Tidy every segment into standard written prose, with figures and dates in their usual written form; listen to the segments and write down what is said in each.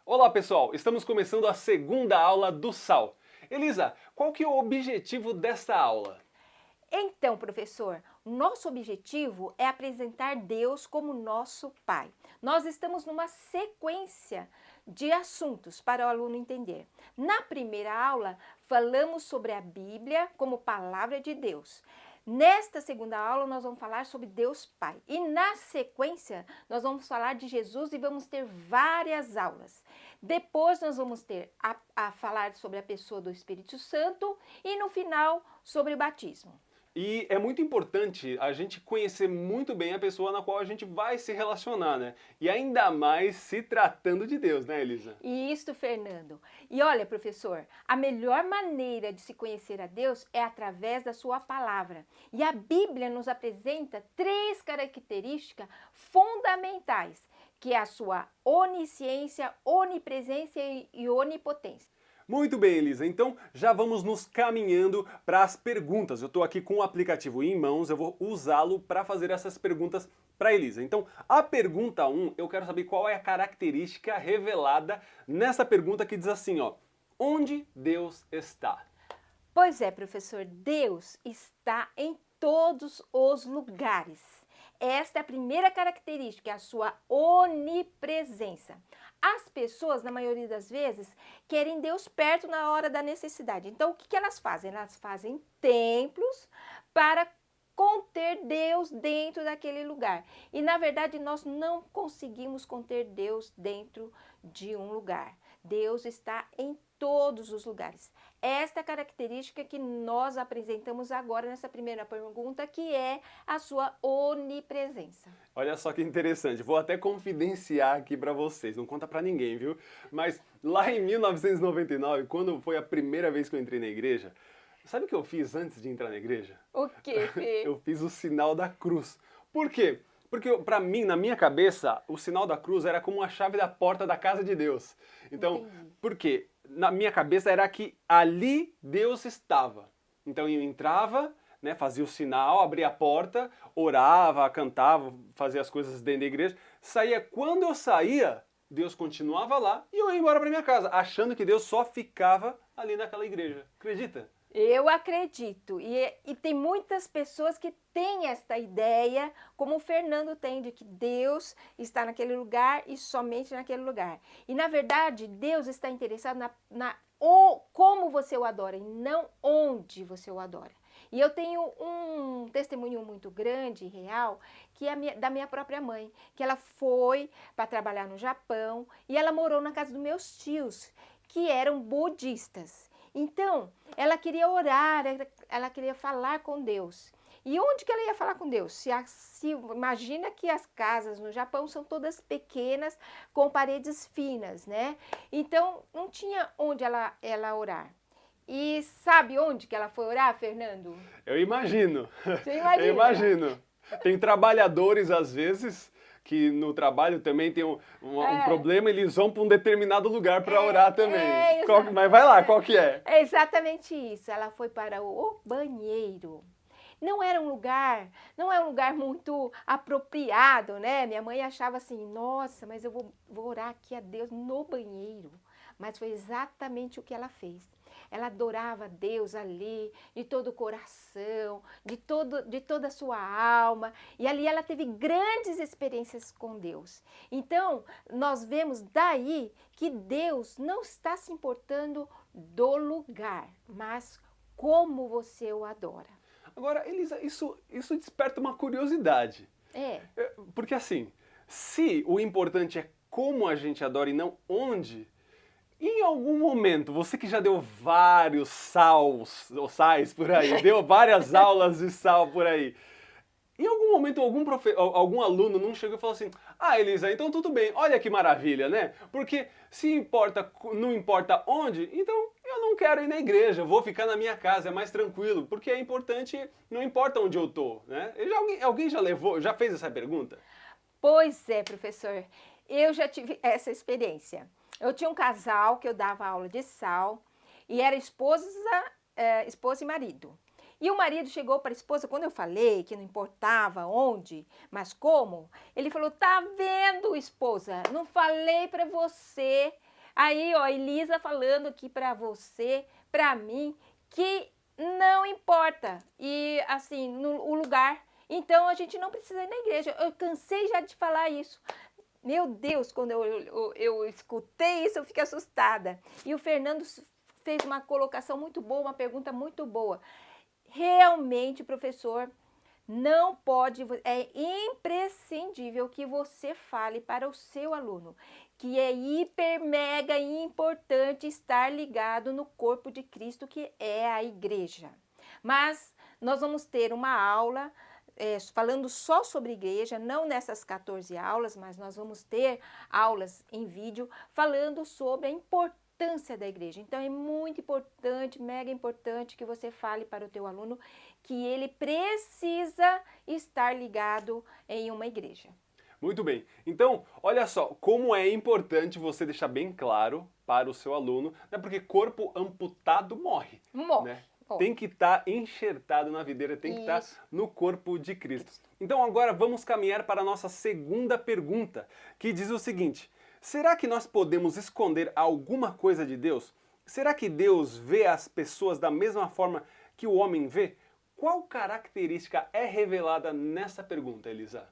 Olá pessoal, estamos começando a segunda aula do SAL. Elisa, qual que é o objetivo desta aula? Então, professor, nosso objetivo é apresentar Deus como nosso Pai. Nós estamos numa sequência de assuntos para o aluno entender. Na primeira aula, falamos sobre a Bíblia como palavra de Deus. Nesta segunda aula, nós vamos falar sobre Deus Pai. E na sequência, nós vamos falar de Jesus e vamos ter várias aulas. Depois, nós vamos ter a falar sobre a pessoa do Espírito Santo e no final, sobre o batismo. E é muito importante a gente conhecer muito bem a pessoa na qual a gente vai se relacionar, né? E ainda mais se tratando de Deus, né, Elisa? Isso, Fernando. E olha, professor, a melhor maneira de se conhecer a Deus é através da sua palavra. E a Bíblia nos apresenta três características fundamentais, que é a sua onisciência, onipresença e onipotência. Muito bem, Elisa. Então já vamos nos caminhando para as perguntas. Eu estou aqui com o aplicativo em mãos, eu vou usá-lo para fazer essas perguntas para Elisa. Então, a pergunta 1, eu quero saber qual é a característica revelada nessa pergunta que diz assim, ó: onde Deus está? Pois é, professor, Deus está em todos os lugares. Esta é a primeira característica, é a sua onipresença. As pessoas, na maioria das vezes, querem Deus perto na hora da necessidade. Então, o que elas fazem? Elas fazem templos para conter Deus dentro daquele lugar. E, na verdade, nós não conseguimos conter Deus dentro de um lugar. Deus está em todos os lugares. Esta é a característica que nós apresentamos agora nessa primeira pergunta, que é a sua onipresença. Olha só que interessante, vou até confidenciar aqui para vocês, não conta para ninguém, viu? Mas lá em 1999, quando foi a primeira vez que eu entrei na igreja, sabe o que eu fiz antes de entrar na igreja? O quê, Fê? Eu fiz o sinal da cruz. Por quê? Porque para mim, na minha cabeça, o sinal da cruz era como a chave da porta da casa de Deus. Então, Entendi. por quê? Na minha cabeça era que ali Deus estava. Então eu entrava, né, fazia o sinal, abria a porta, orava, cantava, fazia as coisas dentro da igreja, saía. Quando eu saía, Deus continuava lá e eu ia embora para minha casa, achando que Deus só ficava ali naquela igreja. Acredita? Eu acredito. E tem muitas pessoas que têm esta ideia, como o Fernando tem, de que Deus está naquele lugar e somente naquele lugar. E, na verdade, Deus está interessado como você o adora e não onde você o adora. E eu tenho um testemunho muito grande e real, que é da minha própria mãe, que ela foi para trabalhar no Japão e ela morou na casa dos meus tios, que eram budistas. Então, ela queria orar, ela queria falar com Deus. E onde que ela ia falar com Deus? Imagina que as casas no Japão são todas pequenas, com paredes finas, né? Então, não tinha onde ela orar. E sabe onde que ela foi orar, Fernando? Eu imagino. Você imagina? Eu imagino. Tem trabalhadores, às vezes, que no trabalho também tem um problema, eles vão para um determinado lugar para orar também. Mas vai lá, qual que é? É exatamente isso. Ela foi para o banheiro. Não é um lugar muito apropriado, né? Minha mãe achava assim, nossa, mas eu vou orar aqui a Deus no banheiro. Mas foi exatamente o que ela fez. Ela adorava a Deus ali, de todo o coração, de toda a sua alma. E ali ela teve grandes experiências com Deus. Então, nós vemos daí que Deus não está se importando do lugar, mas como você o adora. Agora, Elisa, isso desperta uma curiosidade. É. Porque assim, se o importante é como a gente adora e não onde, em algum momento, você que já deu vários sais por aí, deu várias aulas de sal por aí, em algum momento algum aluno não chegou e falou assim: ah, Elisa, então tudo bem, olha que maravilha, né? Porque se importa, não importa onde, então eu não quero ir na igreja, eu vou ficar na minha casa, é mais tranquilo, porque é importante, não importa onde eu tô, né? Alguém já fez essa pergunta? Pois é, professor, eu já tive essa experiência. Eu tinha um casal que eu dava aula de sal e era esposa e marido. E o marido chegou para a esposa, quando eu falei que não importava onde, mas como, ele falou: tá vendo, esposa, não falei para você Aí, ó, Elisa falando aqui para você, para mim, que não importa e assim o lugar. Então a gente não precisa ir na igreja. Eu cansei já de falar isso. Meu Deus, quando eu escutei isso, eu fiquei assustada. E o Fernando fez uma colocação muito boa, uma pergunta muito boa. Realmente, professor, não pode, é imprescindível que você fale para o seu aluno que é hiper, mega importante estar ligado no corpo de Cristo, que é a igreja. Mas nós vamos ter uma aula falando só sobre igreja, não nessas 14 aulas, mas nós vamos ter aulas em vídeo falando sobre a importância da igreja. Então é muito importante, mega importante que você fale para o teu aluno que ele precisa estar ligado em uma igreja. Muito bem. Então, olha só, como é importante você deixar bem claro para o seu aluno, né? Porque corpo amputado morre. Morre. Né? Tem que estar enxertado na videira, tem que estar no corpo de Cristo. Então agora vamos caminhar para a nossa segunda pergunta, que diz o seguinte: será que nós podemos esconder alguma coisa de Deus? Será que Deus vê as pessoas da mesma forma que o homem vê? Qual característica é revelada nessa pergunta, Elisa?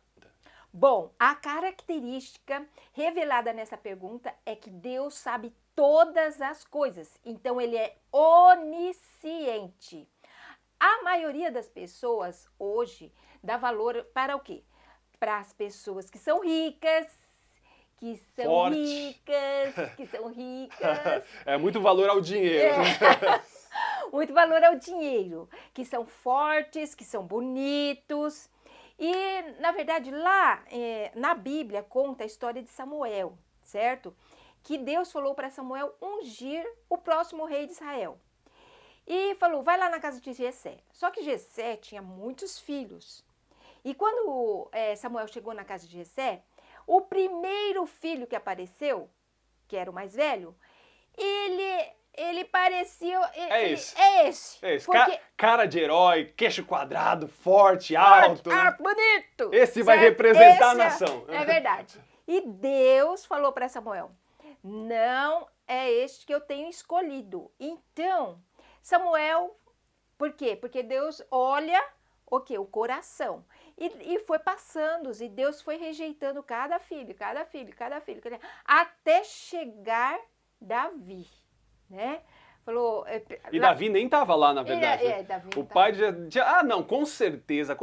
Bom, a característica revelada nessa pergunta é que Deus sabe todas as coisas, então ele é onisciente. A maioria das pessoas hoje dá valor para o quê? Para as pessoas que são ricas, que são ricas. É muito valor ao dinheiro. Muito valor ao dinheiro, que são fortes, que são bonitos. E, na verdade, lá na Bíblia conta a história de Samuel, certo? Que Deus falou para Samuel ungir o próximo rei de Israel. E falou, vai lá na casa de Jessé. Só que Jessé tinha muitos filhos. E quando Samuel chegou na casa de Jessé, o primeiro filho que apareceu, que era o mais velho, ele parecia... esse. Porque... Cara de herói, queixo quadrado, forte, alto. Bonito. Esse vai representar a nação. É verdade. E Deus falou para Samuel, não é este que eu tenho escolhido. Então, Samuel, por quê? Porque Deus olha o quê? O coração. E foi passando, e Deus foi rejeitando cada filho, até chegar Davi. Né? Falou, e Davi nem estava lá, na verdade. Davi o pai já... não, com certeza.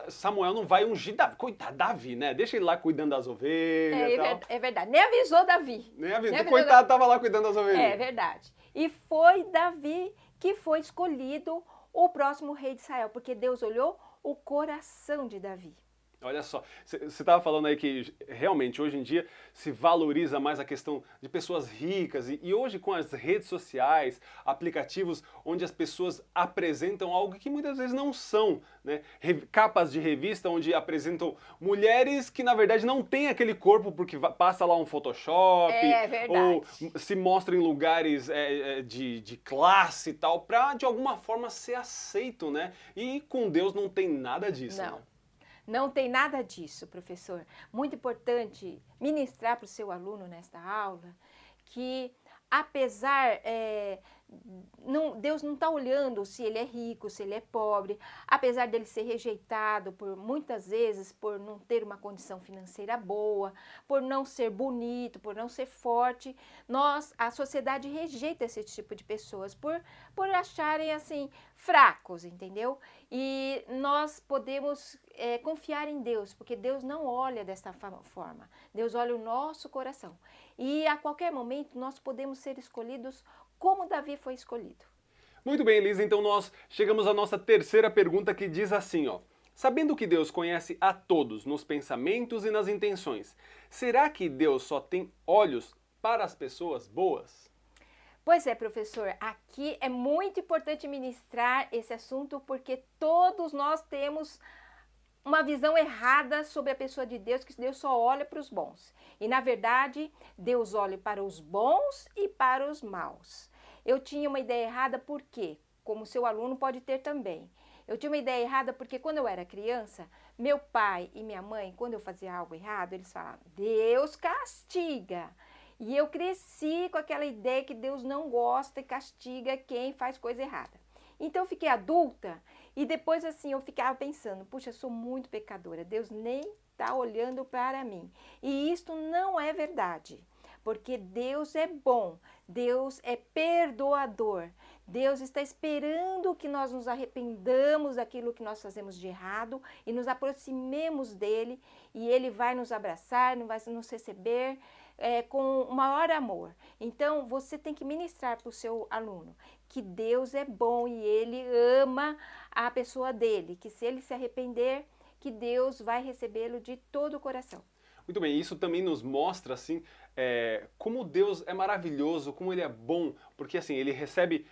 Samuel não vai ungir Davi. Coitado, Davi, né? Deixa ele lá cuidando das ovelhas e tal. É verdade. Nem avisou Davi. Nem avisou. Coitado, estava lá cuidando das ovelhas. É verdade. E foi Davi que foi escolhido o próximo rei de Israel, porque Deus olhou o coração de Davi. Olha só, você estava falando aí que realmente hoje em dia se valoriza mais a questão de pessoas ricas e hoje com as redes sociais, aplicativos onde as pessoas apresentam algo que muitas vezes não são, né? Capas de revista onde apresentam mulheres que na verdade não têm aquele corpo porque passa lá um Photoshop, ou se mostra em lugares de classe e tal, para de alguma forma ser aceito, né? E com Deus não tem nada disso, não. Né? Não tem nada disso, professor. Muito importante ministrar para o seu aluno nesta aula que, apesar, Deus não está olhando se ele é rico, se ele é pobre, apesar dele ser rejeitado por muitas vezes por não ter uma condição financeira boa, por não ser bonito, por não ser forte, a sociedade rejeita esse tipo de pessoas por acharem assim fracos, entendeu? E nós podemos confiar em Deus, porque Deus não olha desta forma, Deus olha o nosso coração. E a qualquer momento nós podemos ser escolhidos como Davi foi escolhido. Muito bem, Elisa, então nós chegamos à nossa terceira pergunta que diz assim, ó. Sabendo que Deus conhece a todos nos pensamentos e nas intenções, será que Deus só tem olhos para as pessoas boas? Pois é, professor, aqui é muito importante ministrar esse assunto porque todos nós temos uma visão errada sobre a pessoa de Deus, que Deus só olha para os bons. E, na verdade, Deus olha para os bons e para os maus. Eu tinha uma ideia errada porque, como seu aluno pode ter também, eu tinha uma ideia errada porque quando eu era criança, meu pai e minha mãe, quando eu fazia algo errado, eles falavam, Deus castiga. E eu cresci com aquela ideia que Deus não gosta e castiga quem faz coisa errada. Então eu fiquei adulta e depois assim eu ficava pensando, puxa, eu sou muito pecadora, Deus nem está olhando para mim. E isto não é verdade, porque Deus é bom, Deus é perdoador. Deus está esperando que nós nos arrependamos daquilo que nós fazemos de errado e nos aproximemos dele e ele vai nos abraçar, vai nos receber com o maior amor. Então, você tem que ministrar para o seu aluno que Deus é bom e ele ama a pessoa dele, que se ele se arrepender, que Deus vai recebê-lo de todo o coração. Muito bem, isso também nos mostra, assim, como Deus é maravilhoso, como Ele é bom, porque, assim, Ele recebe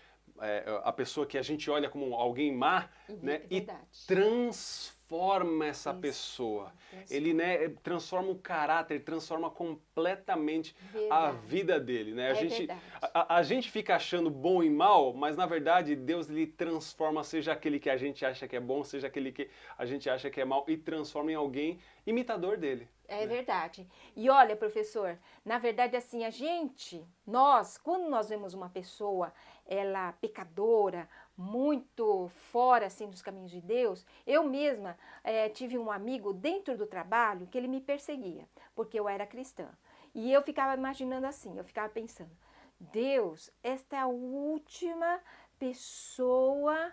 a pessoa que a gente olha como alguém má, né, e transforma essa pessoa. Ele, né, transforma o caráter, transforma completamente a vida dele, né? A gente fica achando bom e mal, mas na verdade Deus lhe transforma, seja aquele que a gente acha que é bom, seja aquele que a gente acha que é mal, e transforma em alguém imitador dele. É verdade. E olha, professor, na verdade, assim, quando nós vemos uma pessoa, ela pecadora, muito fora, assim, dos caminhos de Deus, eu mesma tive um amigo dentro do trabalho que ele me perseguia, porque eu era cristã. E eu ficava imaginando assim, eu ficava pensando, Deus, esta é a última pessoa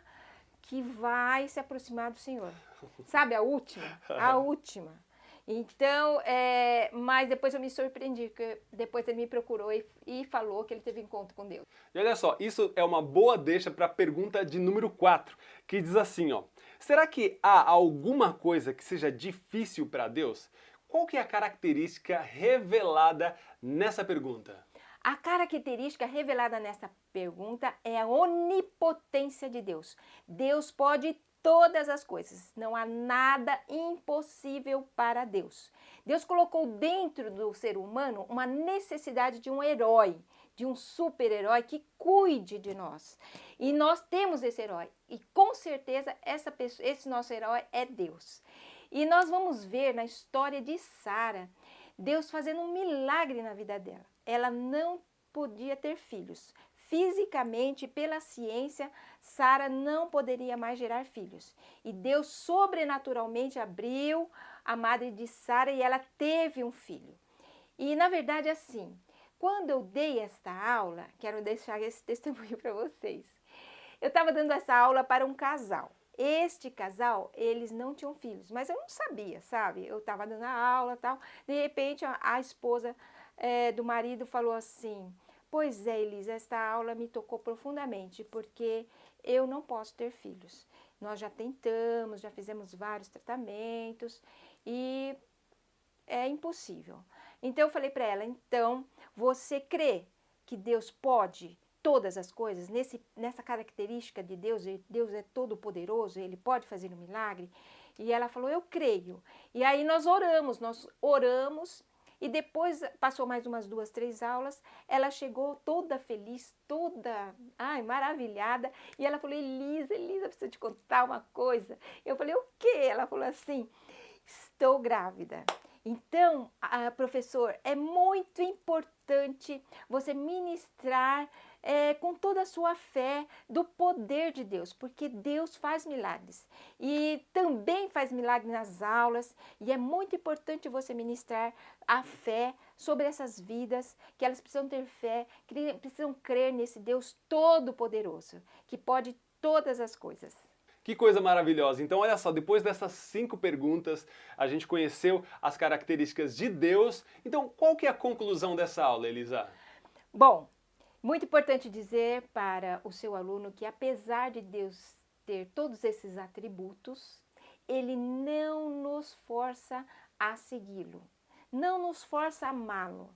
que vai se aproximar do Senhor. Sabe, a última? A última. Então, mas depois eu me surpreendi, porque depois ele me procurou e falou que ele teve encontro com Deus. E olha só, isso é uma boa deixa para a pergunta de número 4, que diz assim, ó: será que há alguma coisa que seja difícil para Deus? Qual que é a característica revelada nessa pergunta? A característica revelada nessa pergunta é a onipotência de Deus. Deus pode todas as coisas, não há nada impossível para Deus. Deus colocou dentro do ser humano uma necessidade de um herói, de um super-herói que cuide de nós. E nós temos esse herói, e com certeza esse nosso herói é Deus. E nós vamos ver na história de Sara, Deus fazendo um milagre na vida dela. Ela não podia ter filhos. Fisicamente, pela ciência, Sara não poderia mais gerar filhos. E Deus sobrenaturalmente abriu a madre de Sara e ela teve um filho. E na verdade, assim, quando eu dei esta aula, quero deixar esse testemunho para vocês. Eu estava dando essa aula para um casal. Este casal, eles não tinham filhos, mas eu não sabia, sabe? Eu estava dando a aula e tal. De repente, a esposa do marido falou assim: pois é, Elisa, esta aula me tocou profundamente, porque eu não posso ter filhos. Nós já tentamos, já fizemos vários tratamentos e é impossível. Então eu falei para ela, então você crê que Deus pode todas as coisas, nessa característica de Deus, Deus é todo poderoso, Ele pode fazer um milagre? E ela falou, eu creio. E aí nós oramos, e depois passou mais umas 2, 3 aulas, ela chegou toda feliz, toda maravilhada, e ela falou, Elisa, preciso te contar uma coisa. Eu falei, o quê? Ela falou assim, estou grávida. Então, professor, é muito importante você ministrar com toda a sua fé do poder de Deus, porque Deus faz milagres e também faz milagres nas aulas, e é muito importante você ministrar a fé sobre essas vidas, que elas precisam ter fé, que precisam crer nesse Deus todo-poderoso, que pode todas as coisas. Que coisa maravilhosa! Então olha só, depois dessas 5 perguntas, a gente conheceu as características de Deus. Então qual que é a conclusão dessa aula, Elisa? Bom, muito importante dizer para o seu aluno que apesar de Deus ter todos esses atributos, Ele não nos força a segui-lo, não nos força a amá-lo.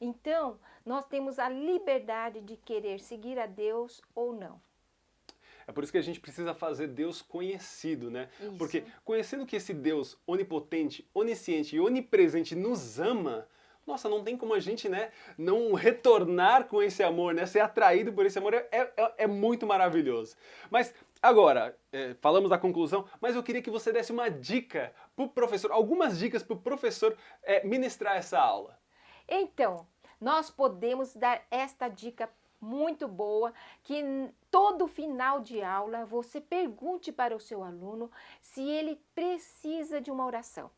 Então, nós temos a liberdade de querer seguir a Deus ou não. É por isso que a gente precisa fazer Deus conhecido, né? Isso. Porque conhecendo que esse Deus onipotente, onisciente e onipresente nos ama, nossa, não tem como a gente, né, não retornar com esse amor, né? Ser atraído por esse amor é muito maravilhoso. Mas agora, falamos da conclusão, mas eu queria que você desse uma dica para o professor, algumas dicas para o professor ministrar essa aula. Então, nós podemos dar esta dica muito boa, que todo final de aula você pergunte para o seu aluno se ele precisa de uma oração.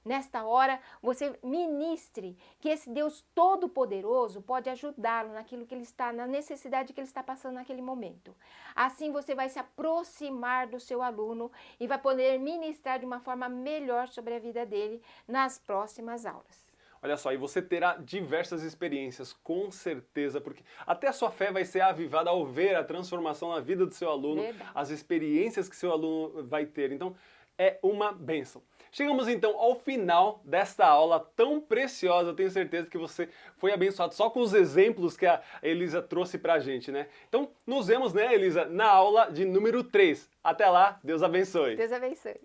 Nesta hora, você ministre que esse Deus Todo-Poderoso pode ajudá-lo naquilo que ele está, na necessidade que ele está passando naquele momento. Assim você vai se aproximar do seu aluno e vai poder ministrar de uma forma melhor sobre a vida dele nas próximas aulas. Olha só, e você terá diversas experiências, com certeza, porque até a sua fé vai ser avivada ao ver a transformação na vida do seu aluno, Verdade. as experiências que seu aluno vai ter. Então, é uma bênção. Chegamos então ao final desta aula tão preciosa. Eu tenho certeza que você foi abençoado só com os exemplos que a Elisa trouxe pra gente, né? Então, nos vemos, né, Elisa, na aula de número 3. Até lá, Deus abençoe. Deus abençoe.